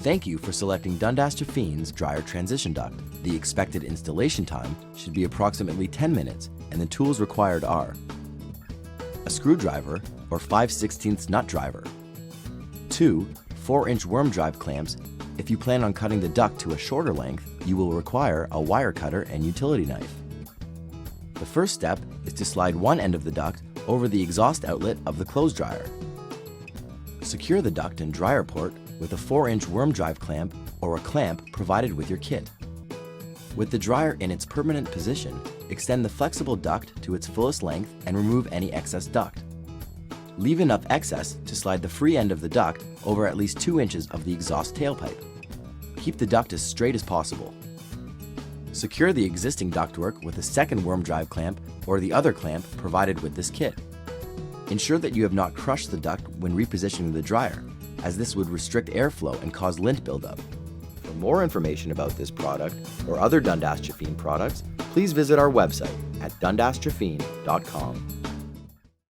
Thank you for selecting Dundas Jafine's dryer transition duct. The expected installation time should be approximately 10 minutes, and the tools required are a screwdriver or 5/16 nut driver, 2 4-inch worm drive clamps. If you plan on cutting the duct to a shorter length, you will require a wire cutter and utility knife. The first step is to slide one end of the duct over the exhaust outlet of the clothes dryer. Secure the duct and dryer port with a 4-inch worm drive clamp or a clamp provided with your kit. With the dryer in its permanent position, extend the flexible duct to its fullest length and remove any excess duct. Leave enough excess to slide the free end of the duct over at least 2 inches of the exhaust tailpipe. Keep the duct as straight as possible. Secure the existing ductwork with a second worm drive clamp or the other clamp provided with this kit. Ensure that you have not crushed the duct when repositioning the dryer, as this would restrict airflow and cause lint buildup. For more information about this product or other Dundas Jafine products, please visit our website at dundasjafine.com.